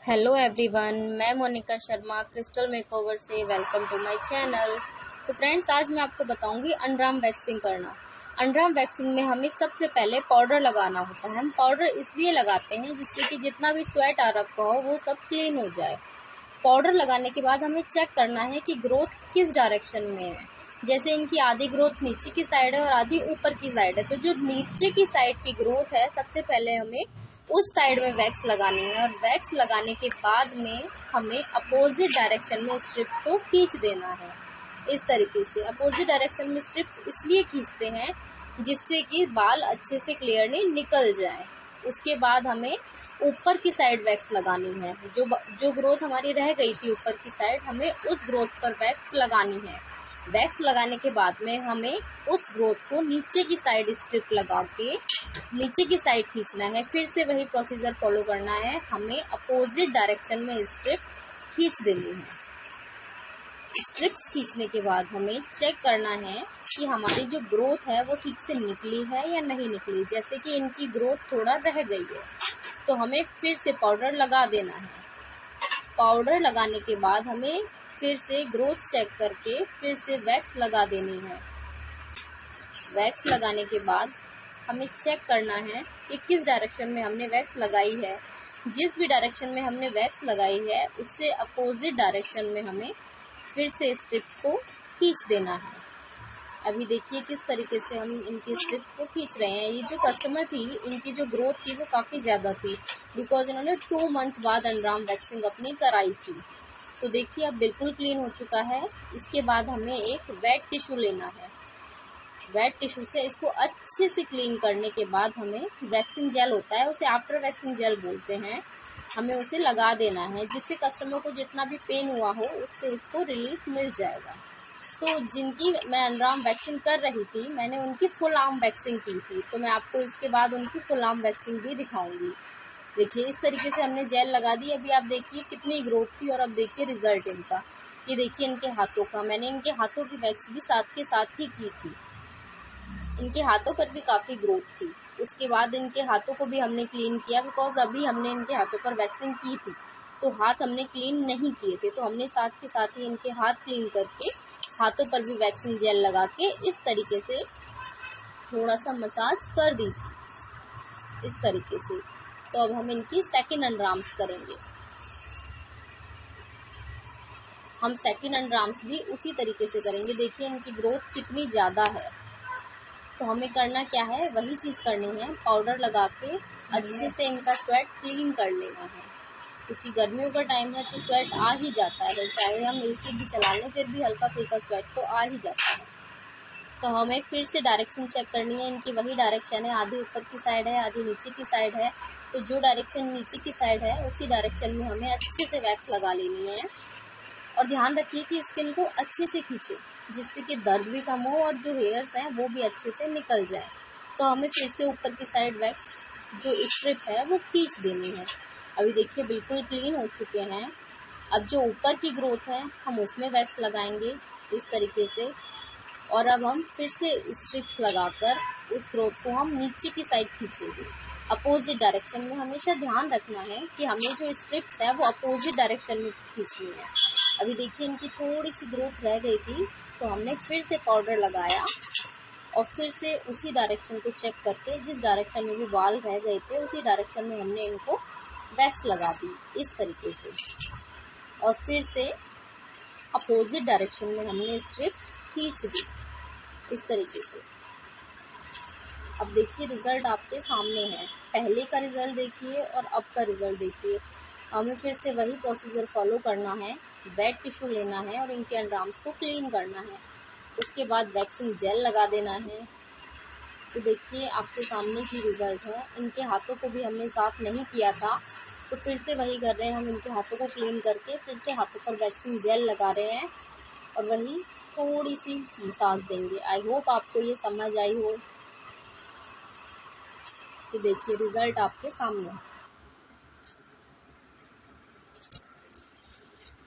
Hello everyone, मैं Monika Sharma crystal makeover से welcome to my channel. तो फ्रेंड्स, आज मैं आपको बताऊंगी अंडरआर्म वैक्सिंग करना। अंडरआर्म वैक्सिंग में हमें सबसे पहले पाउडर लगाना होता है। हम पाउडर इसलिए लगाते हैं जिससे कि जितना भी स्वेट आ रखा हो वो सब क्लीन हो जाए। पाउडर लगाने के बाद हमें चेक करना है कि ग्रोथ किस डायरेक्शन में है। जैसे इनकी आधी ग्रोथ नीचे की साइड है और आधी ऊपर की साइड है, तो जो नीचे की साइड की ग्रोथ है सबसे पहले हमें उस साइड में वैक्स लगानी है, और वैक्स लगाने के बाद में हमें अपोजिट डायरेक्शन में स्ट्रिप्स को खींच देना है। इस तरीके से अपोजिट डायरेक्शन में स्ट्रिप्स इसलिए खींचते हैं जिससे कि बाल अच्छे से क्लियरली निकल जाए। उसके बाद हमें ऊपर की साइड वैक्स लगानी है। जो ग्रोथ हमारी रह गई थी ऊपर की साइड, हमें उस ग्रोथ पर वैक्स लगानी है। वैक्स लगाने के बाद में हमें उस ग्रोथ को नीचे की साइड स्ट्रिप लगा के नीचे की साइड खींचना है। फिर से वही प्रोसीजर फॉलो करना है। हमें अपोजिट डायरेक्शन में स्ट्रिप खींच देनी है। स्ट्रिप्स खींचने के बाद हमें चेक करना है कि हमारी जो ग्रोथ है वो ठीक से निकली है या नहीं निकली। जैसे कि इनकी ग्रोथ थोड़ा रह गई है तो हमें फिर से पाउडर लगा देना है। पाउडर लगाने के बाद हमें फिर से ग्रोथ चेक करके फिर से वैक्स लगा देनी है। वैक्स लगाने के बाद हमें चेक करना है कि किस डायरेक्शन में हमने वैक्स लगाई है। जिस भी डायरेक्शन में हमने वैक्स लगाई है उससे अपोजिट डायरेक्शन में हमें फिर से स्ट्रिप्स को खींच देना है। अभी देखिए किस तरीके से हम इनकी स्ट्रिप्स को खींच रहे हैं। ये जो कस्टमर थी, इनकी जो ग्रोथ थी वो काफ़ी ज़्यादा थी, बिकॉज इन्होंने 2 मंथ बाद अंडरआर्म वैक्सिंग अपनी कराई थी। तो देखिए अब बिल्कुल क्लीन हो चुका है। इसके बाद हमें एक वेट टिश्यू लेना है। वेट टिश्यू से इसको अच्छे से क्लीन करने के बाद हमें वैक्सिंग जेल होता है, उसे आफ्टर वैक्सिंग जेल बोलते हैं, हमें उसे लगा देना है, जिससे कस्टमर को जितना भी पेन हुआ हो उससे उसको रिलीफ मिल जाएगा। तो जिनकी मैं अंडरआर्म वैक्सिंग कर रही थी, मैंने उनकी फुल आर्म वैक्सिंग की थी, तो मैं आपको इसके बाद उनकी फुल आर्म वैक्सिंग भी दिखाऊंगी। देखिए इस तरीके से हमने जेल लगा दी। अभी आप देखिए कितनी ग्रोथ थी और अब देखिए रिजल्ट इनका। ये देखिए इनके हाथों का, मैंने इनके हाथों की वैक्स भी साथ के साथ ही की थी। इनके हाथों पर भी काफ़ी ग्रोथ थी। उसके बाद इनके हाथों को भी हमने क्लीन किया, बिकॉज अभी हमने इनके हाथों पर वैक्सिंग की थी तो हाथ हमने क्लीन नहीं किए थे, तो हमने साथ के साथ ही इनके हाथ क्लीन करके हाथों पर भी वैक्सिंग जेल लगा के इस तरीके से थोड़ा सा मसाज कर दी थी, इस तरीके से। तो अब हम इनकी सेकंड अंडरआर्म्स करेंगे। हम सेकंड अंडरआर्म्स भी उसी तरीके से करेंगे। देखिए इनकी ग्रोथ कितनी ज़्यादा है। तो हमें करना क्या है, वही चीज़ करनी है। पाउडर लगा के अच्छे से इनका स्वेट क्लीन कर लेना है, क्योंकि गर्मियों का टाइम है तो स्वेट आ ही जाता है। चाहे हम एसी भी चला लें फिर भी हल्का फुल्का स्वेट तो आ ही जाता है। तो हमें फिर से डायरेक्शन चेक करनी है। इनकी वही डायरेक्शन है, आधी ऊपर की साइड है, आधी नीचे की साइड है। तो जो डायरेक्शन नीचे की साइड है उसी डायरेक्शन में हमें अच्छे से वैक्स लगा लेनी है। और ध्यान रखिए कि स्किन को अच्छे से खींचे, जिससे कि दर्द भी कम हो और जो हेयर्स हैं वो भी अच्छे से निकल जाए। तो हमें फिर से ऊपर की साइड वैक्स जो स्ट्रिप है वो खींच देनी है। अभी देखिए बिल्कुल क्लीन हो चुके हैं। अब जो ऊपर की ग्रोथ है हम उसमें वैक्स लगाएंगे इस तरीके से, और अब हम फिर से स्ट्रिप्स लगाकर उस ग्रोथ को हम नीचे की साइड खींचेंगे अपोजिट डायरेक्शन में। हमेशा ध्यान रखना है कि हमें जो स्ट्रिप्स है वो अपोजिट डायरेक्शन में खींचनी है। अभी देखिए इनकी थोड़ी सी ग्रोथ रह गई थी तो हमने फिर से पाउडर लगाया और फिर से उसी डायरेक्शन को चेक करके जिस डायरेक्शन में भी बाल रह गए थे उसी डायरेक्शन में हमने इनको वैक्स लगा दी इस तरीके से, और फिर से अपोजिट डायरेक्शन में हमने स्ट्रिप खींच दी इस तरीके से। अब देखिए रिजल्ट आपके सामने है। पहले का रिजल्ट देखिए और अब का रिजल्ट देखिए। हमें फिर से वही प्रोसीजर फॉलो करना है। वेट टिश्यू लेना है और इनके अंडरआर्म्स को क्लीन करना है। उसके बाद वैक्सिंग जेल लगा देना है। तो देखिए आपके सामने ही रिजल्ट है। इनके हाथों को भी हमने साफ नहीं किया था तो फिर से वही कर रहे हैं। हम इनके हाथों को क्लीन करके फिर से हाथों पर वैक्सिंग जेल लगा रहे हैं और वही थोड़ी सी मसाज देंगे। आई होप आपको ये समझ आई हो। तो देखिए रिजल्ट आपके सामने है।